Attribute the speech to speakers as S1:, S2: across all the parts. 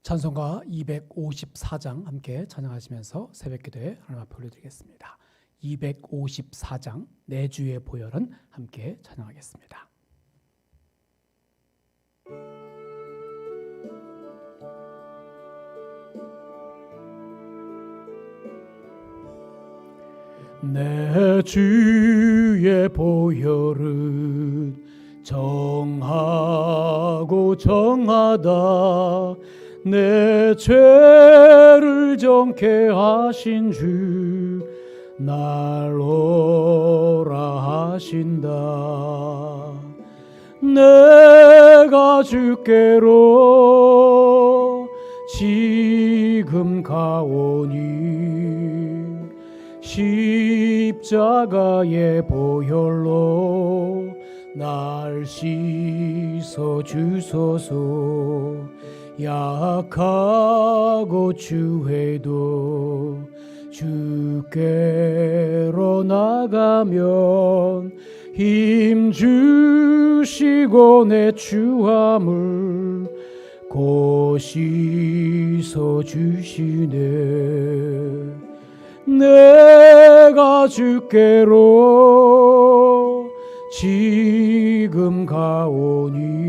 S1: 찬송가 254장 함께 찬양하시면서 새벽기도에 하나님 앞에 올려드리겠습니다. 254장 내 주의 보혈은 함께 찬양하겠습니다. 내 주의 보혈은 정하고 정하다. 내 죄를 정케 하신 주 날 오라 하신다. 내가 주께로 지금 가오니 십자가의 보혈로 날 씻어 주소서. 약하고 추해도 주께로 나가면 힘 주시고 내 추함을 곧 씻어 주시네. 내가 주께로 지금 가오니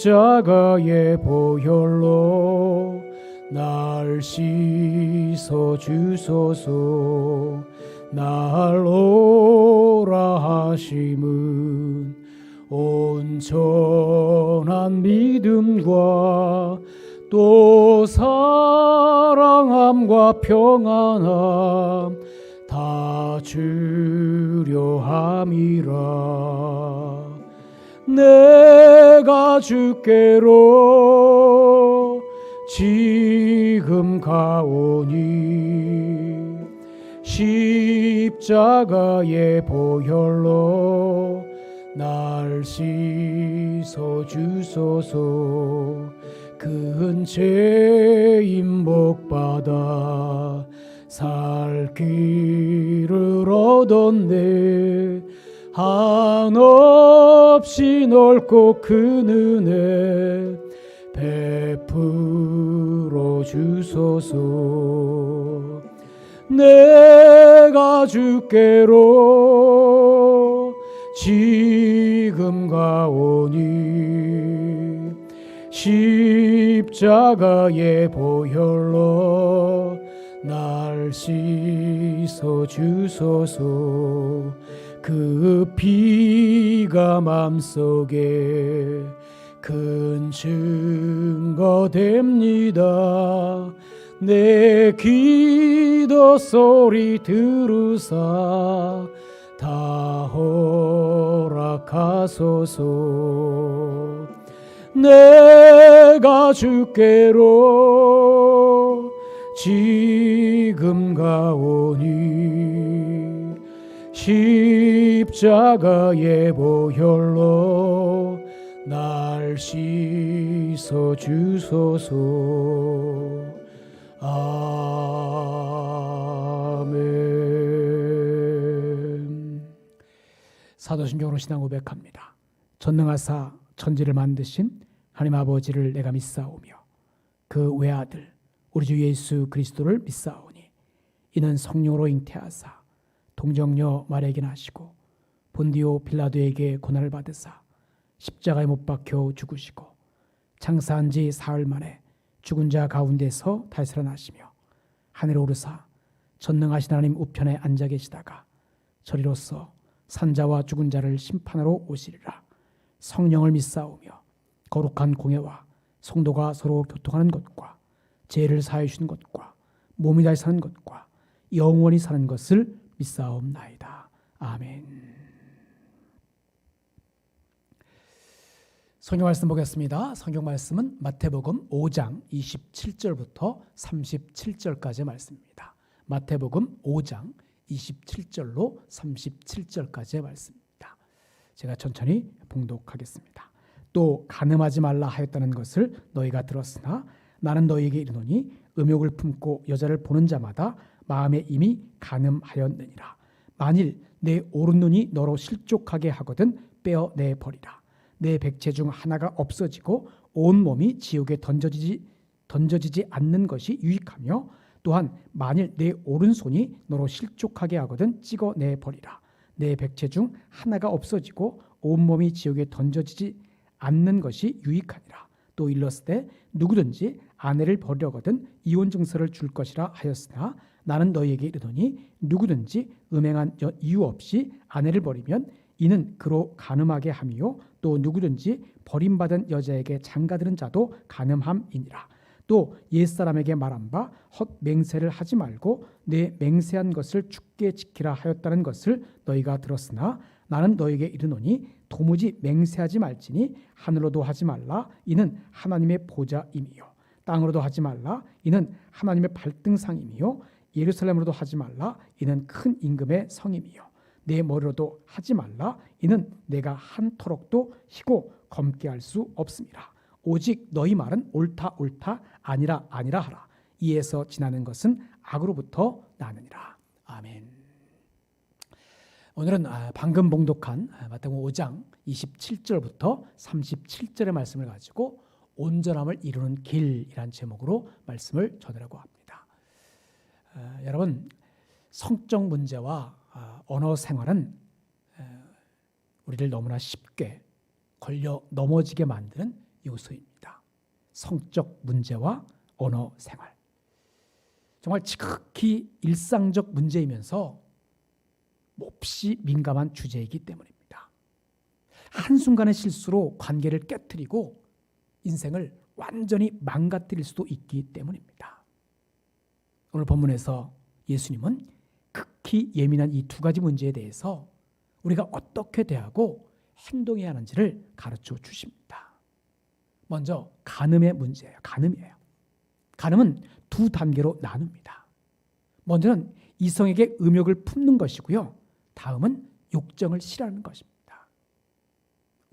S1: 십자가의 보혈로 날 씻어 주소서. 날 오라 하심은 온전한 믿음과 또 사랑함과 평안함 다 주려 함이라. 내가 주께로 지금 가오니 십자가의 보혈로 날 씻어 주소서. 큰 죄인 복받아 살 길을 얻었네. 한없이 넓고 큰 은혜 베풀어 주소서. 내가 주께로 지금 가오니 십자가의 보혈로 날 씻어 주소서. 그 피가 맘속에 큰 증거 됩니다. 내 기도 소리 들으사 다 허락하소서. 내가 주께로 지금 가오니 십자가의 보혈로 날 씻어 주소서. 아멘. 사도신경으로 신앙 고백합니다. 전능하사 천지를 만드신 하나님 아버지를 내가 믿사오며 그 외아들 우리 주 예수 그리스도를 믿사오니 이는 성령으로 잉태하사 동정녀 마리아에게 나시고 본디오 빌라도에게 고난을 받으사 십자가에 못 박혀 죽으시고 장사한 지 사흘 만에 죽은 자 가운데서 다시 살아나시며 하늘에 오르사 전능하신 하나님 우편에 앉아 계시다가 저리로서 산자와 죽은 자를 심판하러 오시리라. 성령을 믿사오며 거룩한 공예와 성도가 서로 교통하는 것과 죄를 사하여 주시는 것과 몸이 다시 사는 것과 영원히 사는 것을 믿사옵나이다. 아멘. 성경 말씀 보겠습니다. 성경 말씀은 마태복음 5장 27절부터 37절까지의 말씀입니다. 마태복음 5장 27절로 37절까지의 말씀입니다. 제가 천천히 봉독하겠습니다. 또 간음하지 말라 하였다는 것을 너희가 들었으나 나는 너희에게 이르노니 음욕을 품고 여자를 보는 자마다 마음에 이미 간음하였느니라. 만일 내 오른눈이 너로 실족하게 하거든 빼어내 버리라. 내 백체 중 하나가 없어지고 온 몸이 지옥에 던져지지 않는 것이 유익하며 또한 만일 내 오른손이 너로 실족하게 하거든 찍어내 버리라. 내 백체 중 하나가 없어지고 온 몸이 지옥에 던져지지 않는 것이 유익하니라. 또 일렀을 누구든지 아내를 버리려거든 이혼 증서를 줄 것이라 하였으나 나는 너희에게 이르노니 누구든지 음행한 이유 없이 아내를 버리면 이는 그로 간음하게 함이요 또 누구든지 버림받은 여자에게 장가드는 자도 간음함이니라. 또 옛사람에게 말한 바 헛 맹세를 하지 말고 내 맹세한 것을 굳게 지키라 하였다는 것을 너희가 들었으나 나는 너희에게 이르노니 도무지 맹세하지 말지니 하늘로도 하지 말라 이는 하나님의 보좌임이요 땅으로도 하지 말라 이는 하나님의 발등상임이요 예루살렘으로도 하지 말라 이는 큰 임금의 성임이요 내 머리로도 하지 말라 이는 내가 한토록도 희고 검게 할 수 없음이라. 오직 너희 말은 옳다 옳다 아니라 아니라 하라. 이에서 지나는 것은 악으로부터 나느니라. 아멘. 오늘은 방금 봉독한 마태복음 5장 27절부터 37절의 말씀을 가지고 온전함을 이루는 길이란 제목으로 말씀을 전하려고 합니다. 여러분, 성적 문제와 언어 생활은 우리를 너무나 쉽게 걸려 넘어지게 만드는 요소입니다. 성적 문제와 언어 생활. 정말 지극히 일상적 문제이면서 몹시 민감한 주제이기 때문입니다. 한순간의 실수로 관계를 깨트리고 인생을 완전히 망가뜨릴 수도 있기 때문입니다. 오늘 본문에서 예수님은 극히 예민한 이 두 가지 문제에 대해서 우리가 어떻게 대하고 행동해야 하는지를 가르쳐 주십니다. 먼저 간음의 문제예요. 간음이에요. 간음은 두 단계로 나눕니다. 먼저는 이성에게 음욕을 품는 것이고요. 다음은 욕정을 실현하는 것입니다.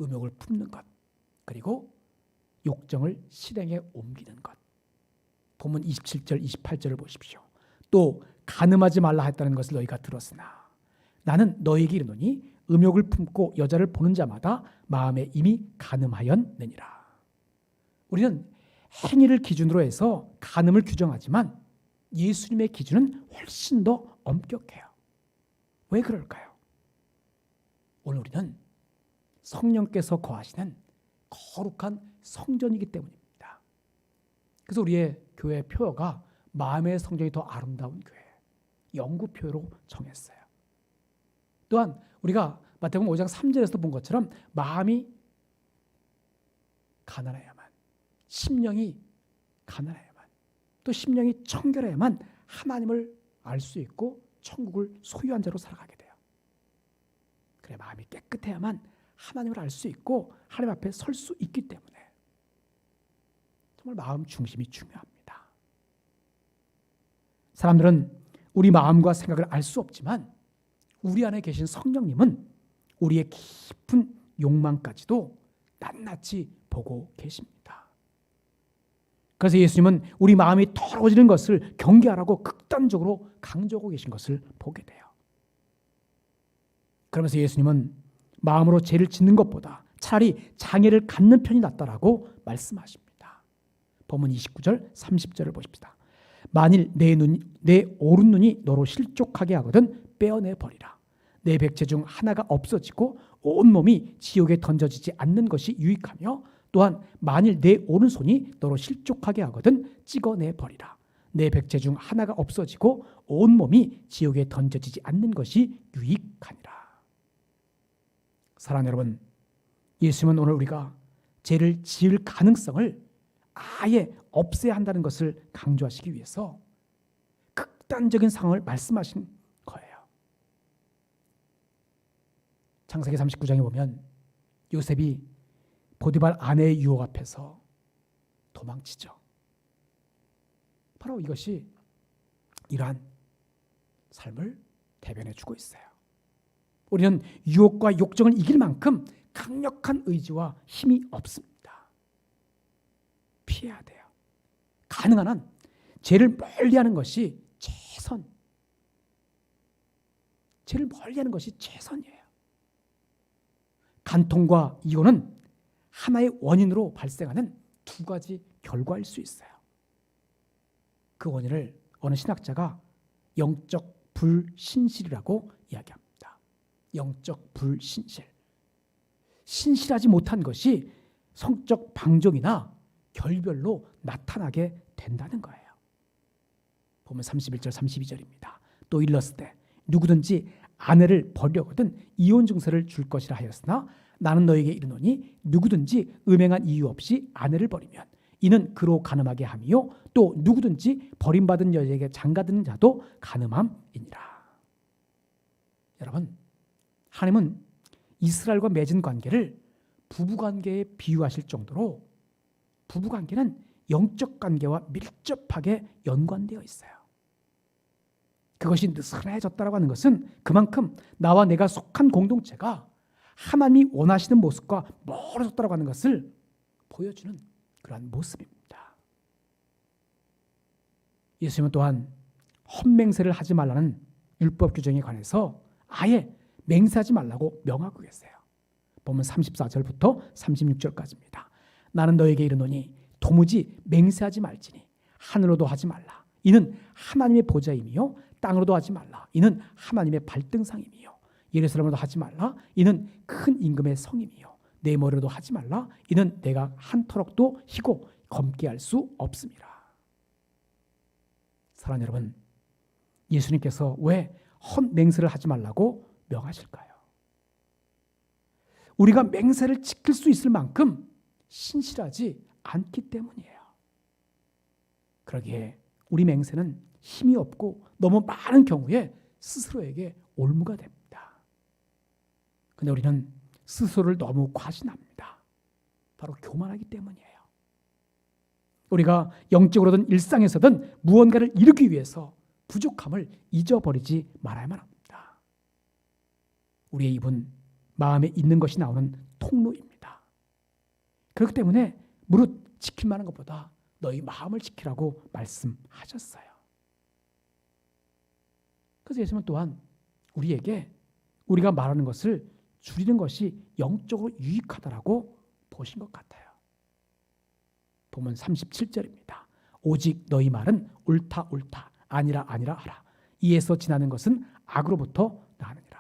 S1: 음욕을 품는 것, 그리고 욕정을 실행에 옮기는 것. 본문 27절, 28절을 보십시오. 또 간음하지 말라 했다는 것을 너희가 들었으나 나는 너희에게 이르노니 음욕을 품고 여자를 보는 자마다 마음에 이미 간음하였느니라. 우리는 행위를 기준으로 해서 간음을 규정하지만 예수님의 기준은 훨씬 더 엄격해요. 왜 그럴까요? 오늘 우리는 성령께서 거하시는 거룩한 성전이기 때문입니다. 그래서 우리의 교회 표어가 마음의 성전이 더 아름다운 교회, 영구 표어로 정했어요. 또한 우리가 마태복음 5장 3절에서 본 것처럼 마음이 가난해야만, 심령이 가난해야만, 또 심령이 청결해야만 하나님을 알 수 있고 천국을 소유한 자로 살아가게 돼요. 그래, 마음이 깨끗해야만 하나님을 알 수 있고 하나님 앞에 설 수 있기 때문에 정말 마음 중심이 중요합니다. 사람들은 우리 마음과 생각을 알 수 없지만 우리 안에 계신 성령님은 우리의 깊은 욕망까지도 낱낱이 보고 계십니다. 그래서 예수님은 우리 마음이 더러워지는 것을 경계하라고 극단적으로 강조하고 계신 것을 보게 돼요. 그러면서 예수님은 마음으로 죄를 짓는 것보다 차라리 장애를 갖는 편이 낫다라고 말씀하십니다. 본문 29절, 30절을 보십시다. 만일 내 오른 눈이 너로 실족하게 하거든 빼어내 버리라. 내 백체 중 하나가 없어지고 온 몸이 지옥에 던져지지 않는 것이 유익하며 또한 만일 내 오른손이 너로 실족하게 하거든 찍어내 버리라. 내 백체 중 하나가 없어지고 온 몸이 지옥에 던져지지 않는 것이 유익하니라. 사랑하는 여러분, 예수님은 오늘 우리가 죄를 지을 가능성을 아예 없애야 한다는 것을 강조하시기 위해서 극단적인 상황을 말씀하신 거예요. 창세기 39장에 보면 요셉이 보디발 아내의 유혹 앞에서 도망치죠. 바로 이것이 이러한 삶을 대변해 주고 있어요. 우리는 유혹과 욕정을 이길 만큼 강력한 의지와 힘이 없습니다. 피해야 돼요. 가능한 한 죄를 멀리하는 것이 최선. 죄를 멀리하는 것이 최선이에요. 간통과 이혼은 하나의 원인으로 발생하는 두 가지 결과일 수 있어요. 그 원인을 어느 신학자가 영적 불신실이라고 이야기합니다. 영적 불신실. 신실하지 못한 것이 성적 방종이나 결별로 나타나게 된다는 거예요. 보면 31절 32절입니다. 또 일렀으되 누구든지 아내를 버려거든 이혼 증서를 줄 것이라 하였으나 나는 너에게 이르노니 누구든지 음행한 이유 없이 아내를 버리면 이는 그로 간음하게 함이요 또 누구든지 버림받은 여자에게 장가드는 자도 간음함이니라. 여러분, 하나님은 이스라엘과 맺은 관계를 부부관계에 비유하실 정도로 부부관계는 영적 관계와 밀접하게 연관되어 있어요. 그것이 느슨해졌다고 하는 것은 그만큼 나와 내가 속한 공동체가 하나님이 원하시는 모습과 멀어졌다고 하는 것을 보여주는 그러한 모습입니다. 예수님은 또한 헛맹세를 하지 말라는 율법 규정에 관해서 아예 맹세하지 말라고 명하고 계세요. 보면 34절부터 36절까지입니다. 나는 너에게 이르노니 도무지 맹세하지 말지니 하늘로도 하지 말라. 이는 하나님의 보좌임이요 땅으로도 하지 말라. 이는 하나님의 발등상임이요 예루살렘으로도 하지 말라. 이는 큰 임금의 성임이요 내 머리로도 하지 말라. 이는 내가 한 터럭도 희고 검게 할 수 없음이라. 사랑하는 여러분, 예수님께서 왜 헛맹세를 하지 말라고 명하실까요? 우리가 맹세를 지킬 수 있을 만큼 신실하지 않기 때문이에요. 그러기에 우리 맹세는 힘이 없고 너무 많은 경우에 스스로에게 올무가 됩니다. 그런데 우리는 스스로를 너무 과신합니다. 바로 교만하기 때문이에요. 우리가 영적으로든 일상에서든 무언가를 이루기 위해서 부족함을 잊어버리지 말아야만 합니다. 우리의 입은 마음에 있는 것이 나오는 통로입니다. 그렇기 때문에 무릇 지킬 만한 것보다 너희 마음을 지키라고 말씀하셨어요. 그래서 예수님은 또한 우리에게 우리가 말하는 것을 줄이는 것이 영적으로 유익하다라고 보신 것 같아요. 보면 37절입니다. 오직 너희 말은 옳다 옳다 아니라 아니라 하라. 이에서 지나는 것은 악으로부터 나느니라.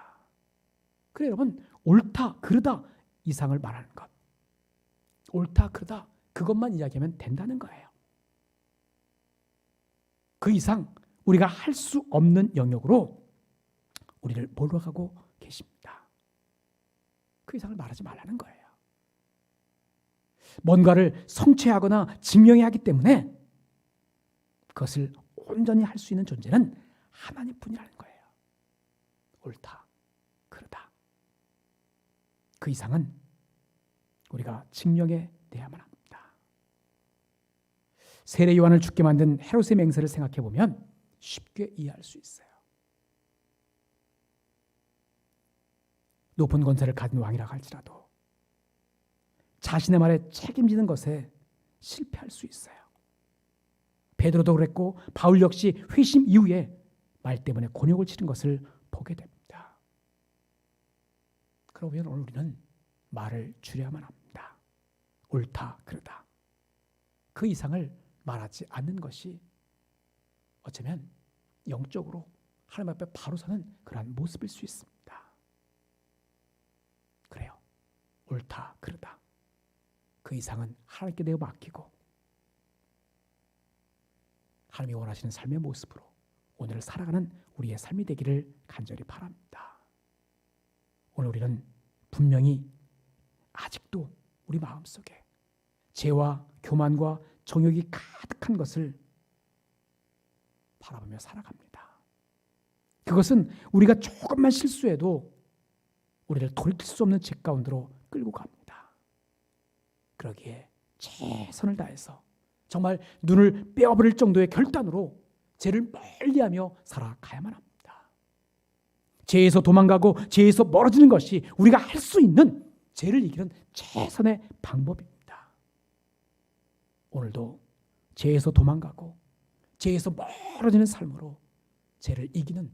S1: 그래 여러분, 옳다 그르다 이상을 말하는 것, 옳다 그르다 그것만 이야기하면 된다는 거예요. 그 이상 우리가 할 수 없는 영역으로 우리를 몰아가고 계십니다. 그 이상을 말하지 말라는 거예요. 뭔가를 성취하거나 증명해야 하기 때문에 그것을 온전히 할 수 있는 존재는 하나님뿐이라는 거예요. 옳다 그르다 그 이상은 우리가 증명해 내야만 합니다. 세례 요한을 죽게 만든 헤롯의 맹세를 생각해 보면 쉽게 이해할 수 있어요. 높은 권세를 가진 왕이라 할지라도 자신의 말에 책임지는 것에 실패할 수 있어요. 베드로도 그랬고 바울 역시 회심 이후에 말 때문에 곤욕을 치른 것을 보게 됩니다. 그러면 오늘 우리는 말을 줄여야만 합니다. 옳다 그르다 그 이상을 말하지 않는 것이 어쩌면 영적으로 하나님 앞에 바로 서는 그러한 모습일 수 있습니다. 그래요. 옳다 그르다 그 이상은 하나님께 내어 맡기고 하나님이 원하시는 삶의 모습으로 오늘을 살아가는 우리의 삶이 되기를 간절히 바랍니다. 오늘 우리는 분명히 아직도 우리 마음속에 죄와 교만과 정욕이 가득한 것을 바라보며 살아갑니다. 그것은 우리가 조금만 실수해도 우리를 돌이킬 수 없는 죄 가운데로 끌고 갑니다. 그러기에 최선을 다해서 정말 눈을 빼어버릴 정도의 결단으로 죄를 멀리하며 살아가야만 합니다. 죄에서 도망가고 죄에서 멀어지는 것이 우리가 할 수 있는 죄를 이기는 최선의 방법입니다. 오늘도 죄에서 도망가고 죄에서 멀어지는 삶으로 죄를 이기는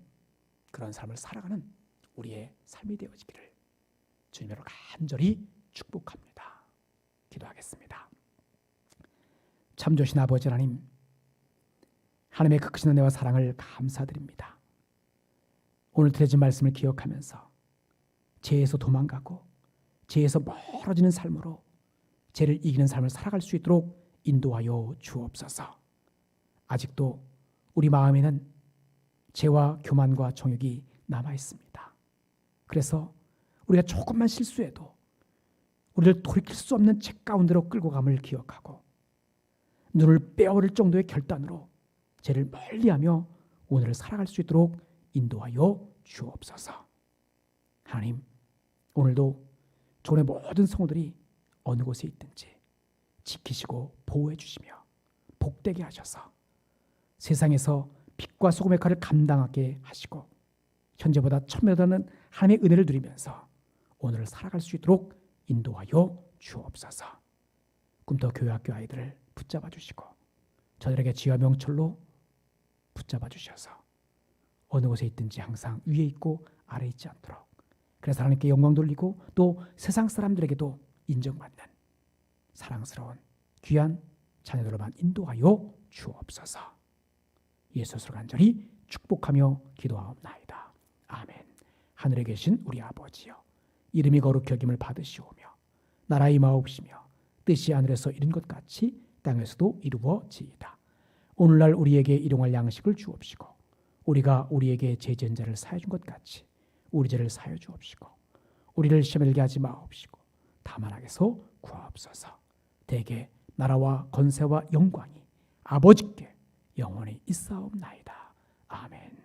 S1: 그런 삶을 살아가는 우리의 삶이 되어지기를 주님으로 간절히 축복합니다. 기도하겠습니다. 참 좋으신 아버지 하나님, 하나님의 그 크신 은혜와 사랑을 감사드립니다. 오늘 드려진 말씀을 기억하면서 죄에서 도망가고 죄에서 멀어지는 삶으로 죄를 이기는 삶을 살아갈 수 있도록 인도하여 주옵소서. 아직도 우리 마음에는 죄와 교만과 정욕이 남아 있습니다. 그래서 우리가 조금만 실수해도 우리를 돌이킬 수 없는 죄 가운데로 끌고 감을 기억하고 눈을 빼어버릴 정도의 결단으로 죄를 멀리하며 오늘을 살아갈 수 있도록 인도하여 주옵소서. 하나님, 오늘도 조원의 모든 성도들이 어느 곳에 있든지 지키시고 보호해 주시며 복되게 하셔서 세상에서 빛과 소금의 칼을 감당하게 하시고 현재보다 1000배보다는 하나님의 은혜를 누리면서 오늘을 살아갈 수 있도록 인도하여 주옵소서. 꿈터 교회학교 아이들을 붙잡아 주시고 저들에게 지혜와 명철로 붙잡아 주셔서 어느 곳에 있든지 항상 위에 있고 아래 있지 않도록, 그래서 하나님께 영광 돌리고 또 세상 사람들에게도 인정받는 사랑스러운 귀한 자녀들로만 인도하여 주옵소서. 예수를 간절히 축복하며 기도하옵나이다. 아멘. 하늘에 계신 우리 아버지여, 이름이 거룩히 여김을 받으시오며 나라 임하옵시며 뜻이 하늘에서 이룬 것 같이 땅에서도 이루어지이다. 오늘날 우리에게 일용할 양식을 주옵시고 우리가 우리에게 죄 지은 자를 사해 준 것 같이 우리 죄를 사해 주옵시고 우리를 시험에 들게 하지 마옵시고 다만 악에서 구하옵소서. 대개 나라와 권세와 영광이 아버지께 영원히 있사옵나이다. 아멘.